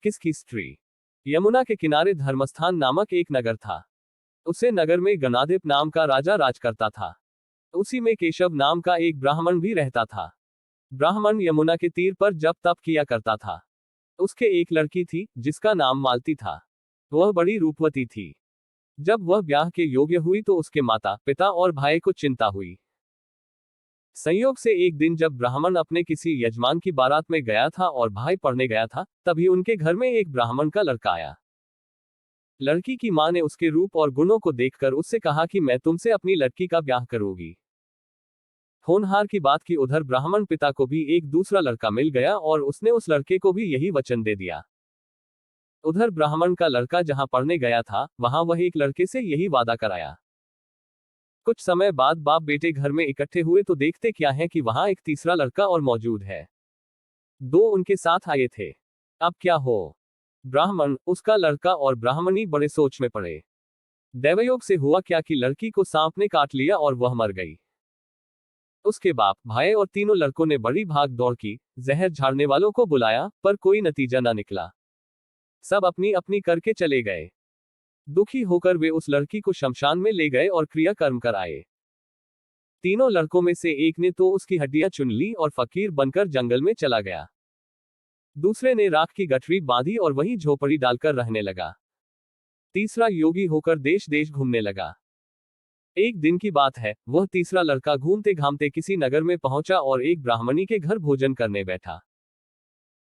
किसकी स्त्री। यमुना के किनारे धर्मस्थान नामक एक नगर था। उसे नगर में गणाधिप नाम का राजा राज करता था। उसी में केशव नाम का एक ब्राह्मण भी रहता था। ब्राह्मण यमुना के तीर पर जप तप किया करता था। उसके एक लड़की थी जिसका नाम मालती था। वह बड़ी रूपवती थी। जब वह ब्याह के योग्य हुई तो उसके माता पिता और भाई को चिंता हुई। संयोग से एक दिन जब ब्राह्मण अपने किसी यजमान की बारात में गया था और भाई पढ़ने गया था, तभी उनके घर में एक ब्राह्मण का लड़का आया। लड़की की मां ने उसके रूप और गुणों को देखकर उससे कहा कि मैं तुमसे अपनी लड़की का ब्याह करूंगी। होनहार की बात की उधर ब्राह्मण पिता को भी एक दूसरा लड़का मिल गया और उसने उस लड़के को भी यही वचन दे दिया। उधर ब्राह्मण का लड़का जहां पढ़ने गया था, वहां वह एक लड़के से यही वादा कराया। कुछ समय बाद बाप बेटे घर में इकट्ठे हुए तो देखते क्या है कि वहां एक तीसरा लड़का और मौजूद है। दो उनके साथ आए थे। अब क्या हो? ब्राह्मण, उसका लड़का और ब्राह्मणी बड़े सोच में पड़े। दैवयोग से हुआ क्या कि लड़की को सांप ने काट लिया और वह मर गई। उसके बाप भाई और तीनों लड़कों ने बड़ी भाग दौड़ की, जहर झाड़ने वालों को बुलाया, पर कोई नतीजा न निकला। सब अपनी अपनी करके चले गए। दुखी होकर वे उस लड़की को शमशान में ले गए और क्रियाकर्म कराए। तीनों लड़कों में से एक ने तो उसकी हड्डियां चुन ली और फकीर बनकर जंगल में चला गया। दूसरे ने राख की गठरी बांधी और वहीं झोपड़ी डालकर रहने लगा। तीसरा योगी होकर देश देश घूमने लगा। एक दिन की बात है, वह तीसरा लड़का घूमते घामते किसी नगर में पहुंचा और एक ब्राह्मणी के घर भोजन करने बैठा।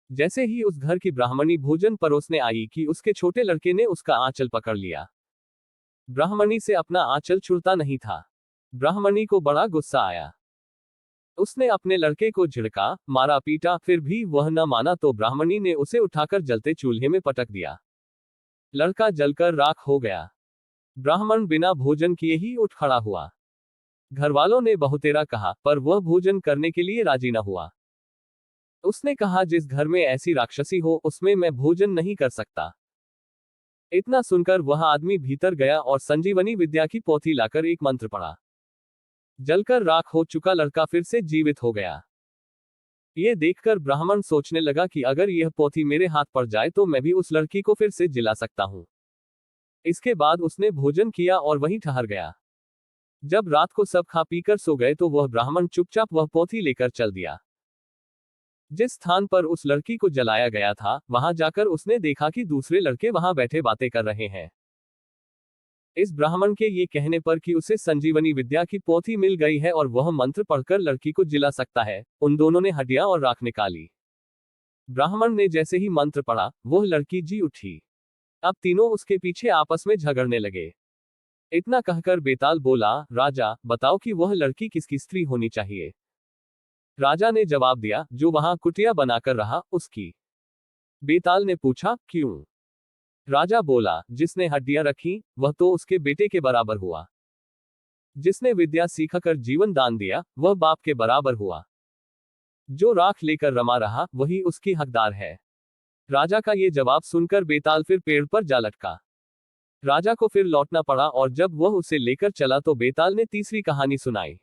जैसे ही उस घर की ब्राह्मणी भोजन परोसने आई कि उसके छोटे लड़के ने उसका आंचल पकड़ लिया। ब्राह्मणी से अपना आंचल छुड़ता नहीं था। ब्राह्मणी को बड़ा गुस्सा आया। उसने अपने लड़के को झिड़का, मारा पीटा, फिर भी वह न माना तो ब्राह्मणी ने उसे उठाकर जलते चूल्हे में पटक दिया। लड़का जलकर राख हो गया। ब्राह्मण बिना भोजन किए ही उठ खड़ा हुआ। घरवालों ने बहुतेरा कहा, पर वह भोजन करने के लिए राजी न हुआ। उसने कहा, जिस घर में ऐसी राक्षसी हो उसमें मैं भोजन नहीं कर सकता। इतना सुनकर वह आदमी भीतर गया और संजीवनी विद्या की पोथी लाकर एक मंत्र पढ़ा। जलकर राख हो चुका लड़का फिर से जीवित हो गया। यह देखकर ब्राह्मण सोचने लगा कि अगर यह पोथी मेरे हाथ पड़ जाए तो मैं भी उस लड़की को फिर से जिला सकता हूं। इसके बाद उसने भोजन किया और वहीं ठहर गया। जब रात को सब खा पीकर सो गए तो वह ब्राह्मण चुपचाप वह पोथी लेकर चल दिया। जिस स्थान पर उस लड़की को जलाया गया था, वहां जाकर उसने देखा कि दूसरे लड़के वहां बैठे बातें कर रहे हैं। इस ब्राह्मण के ये कहने पर कि उसे संजीवनी विद्या की पोथी मिल गई है और वह मंत्र पढ़कर लड़की को जिला सकता है, उन दोनों ने हड्डियां और राख निकाली। ब्राह्मण ने जैसे ही मंत्र पढ़ा, वह लड़की जी उठी। अब तीनों उसके पीछे आपस में झगड़ने लगे। इतना कहकर बेताल बोला, राजा, बताओ कि वह लड़की किसकी स्त्री होनी चाहिए। राजा ने जवाब दिया, जो वहां कुटिया बनाकर रहा, उसकी। बेताल ने पूछा, क्यों? राजा बोला, जिसने हड्डियां रखी, वह तो उसके बेटे के बराबर हुआ। जिसने विद्या सीखकर जीवन दान दिया, वह बाप के बराबर हुआ। जो राख लेकर रमा रहा, वही उसकी हकदार है। राजा का ये जवाब सुनकर बेताल फिर पेड़ पर जा लटका। राजा को फिर लौटना पड़ा और जब वह उसे लेकर चला तो बेताल ने तीसरी कहानी सुनाई।